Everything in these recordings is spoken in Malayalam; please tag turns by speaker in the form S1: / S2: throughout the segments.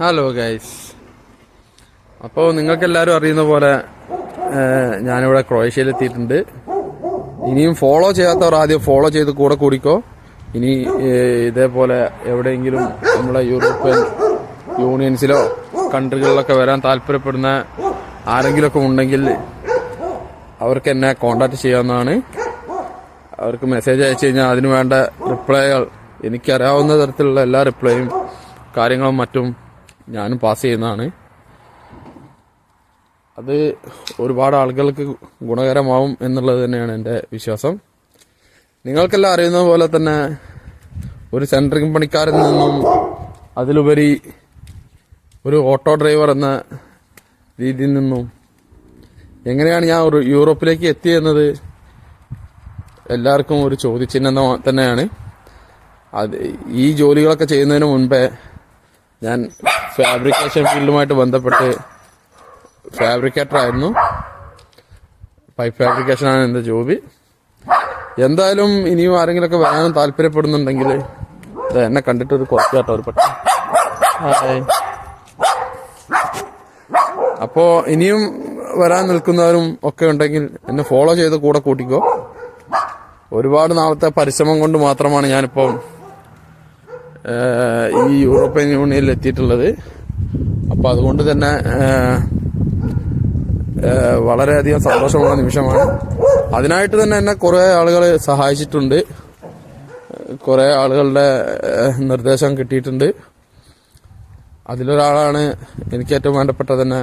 S1: ഹലോ ഗൈസ്, അപ്പോൾ നിങ്ങൾക്കെല്ലാവരും അറിയുന്ന പോലെ ഞാനിവിടെ ക്രൊയേഷ്യയിൽ എത്തിയിട്ടുണ്ട്. ഇനിയും ഫോളോ ചെയ്യാത്തവർ ആദ്യം ഫോളോ ചെയ്ത് കൂടെ കൂടിക്കോ. ഇനി ഇതേപോലെ എവിടെയെങ്കിലും നമ്മളെ യൂറോപ്യൻ യൂണിയൻസിലോ കൺട്രികളിലൊക്കെ വരാൻ താല്പര്യപ്പെടുന്ന ആരെങ്കിലുമൊക്കെ ഉണ്ടെങ്കിൽ അവർക്ക് എന്നെ കോണ്ടാക്ട് ചെയ്യാവുന്നതാണ്. അവർക്ക് മെസ്സേജ് അയച്ചു കഴിഞ്ഞാൽ അതിന് വേണ്ട റിപ്ലൈകൾ, എനിക്കറിയാവുന്ന തരത്തിലുള്ള എല്ലാ റിപ്ലൈയും കാര്യങ്ങളും മറ്റും ഞാനും പാസ് ചെയ്യുന്നതാണ്. അത് ഒരുപാട് ആളുകൾക്ക് ഗുണകരമാവും എന്നുള്ളത് തന്നെയാണ് എൻ്റെ വിശ്വാസം. നിങ്ങൾക്കെല്ലാം അറിയുന്ന പോലെ തന്നെ ഒരു സെൻട്രിങ് പണിക്കാരിൽ നിന്നും അതിലുപരി ഒരു ഓട്ടോ ഡ്രൈവർ എന്ന രീതിയിൽ നിന്നും എങ്ങനെയാണ് ഞാൻ ഒരു യൂറോപ്പിലേക്ക് എത്തിയെന്നത് എല്ലാവർക്കും ഒരു ചോദ്യചിഹ്നം തന്നെയാണ്. അത് ഈ ജോലികളൊക്കെ ചെയ്യുന്നതിന് മുൻപേ ഞാൻ ഫാബ്രിക്കേഷൻ ഫീൽഡുമായിട്ട് ബന്ധപ്പെട്ട് ഫാബ്രിക്കേറ്റർ ആയിരുന്നു. പൈപ്പ് ഫാബ്രിക്കേഷനാണ് എൻ്റെ ജോബി. എന്തായാലും ഇനിയും ആരെങ്കിലുമൊക്കെ വരാൻ താല്പര്യപ്പെടുന്നുണ്ടെങ്കിൽ എന്നെ കണ്ടിട്ടൊരു കുറച്ച് കേട്ടോ ഒരു പട്ടം. അപ്പോൾ ഇനിയും വരാൻ നിൽക്കുന്നവരും ഒക്കെ ഉണ്ടെങ്കിൽ എന്നെ ഫോളോ ചെയ്ത് കൂടെ കൂട്ടിക്കോ. ഒരുപാട് നാളത്തെ പരിശ്രമം കൊണ്ട് മാത്രമാണ് ഞാനിപ്പോൾ ഈ യൂറോപ്യൻ യൂണിയനിൽ എത്തിയിട്ടുള്ളത്. അപ്പോൾ അതുകൊണ്ട് തന്നെ വളരെയധികം സന്തോഷമുള്ള നിമിഷമാണ്. അതിനായിട്ട് തന്നെ എന്നെ കുറേ ആളുകൾ സഹായിച്ചിട്ടുണ്ട്, കുറേ ആളുകളുടെ നിർദ്ദേശം കിട്ടിയിട്ടുണ്ട്. അതിലൊരാളാണ് എനിക്ക് ഏറ്റവും വേണ്ടപ്പെട്ട തന്നെ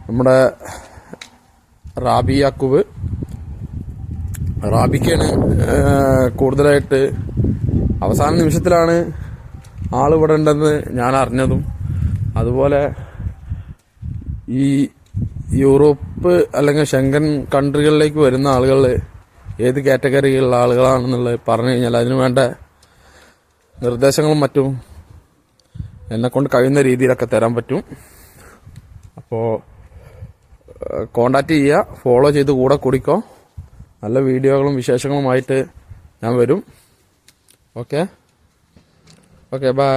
S1: നമ്മുടെ റാബി യാക്കൂബ്. റാബിക്കാണ് കൂടുതലായിട്ട് അവസാന നിമിഷത്തിലാണ് ആളിവിടെ ഉണ്ടെന്ന് ഞാൻ അറിഞ്ഞതും. അതുപോലെ ഈ യൂറോപ്പ് അല്ലെങ്കിൽ ഷെങ്കൻ കൺട്രികളിലേക്ക് വരുന്ന ആളുകൾ ഏത് കാറ്റഗറിയിലുള്ള ആളുകളാണെന്നുള്ളത് പറഞ്ഞു കഴിഞ്ഞാൽ അതിനു വേണ്ട നിർദ്ദേശങ്ങളും മറ്റും എന്നെക്കൊണ്ട് കഴിയുന്ന രീതിയിലൊക്കെ തരാൻ പറ്റും. അപ്പോൾ കോണ്ടാക്ട് ചെയ്യുക, ഫോളോ ചെയ്ത് കൂടെ കൂടിക്കോ. നല്ല വീഡിയോകളും വിശേഷങ്ങളുമായിട്ട് ഞാൻ വരും. Okay bye.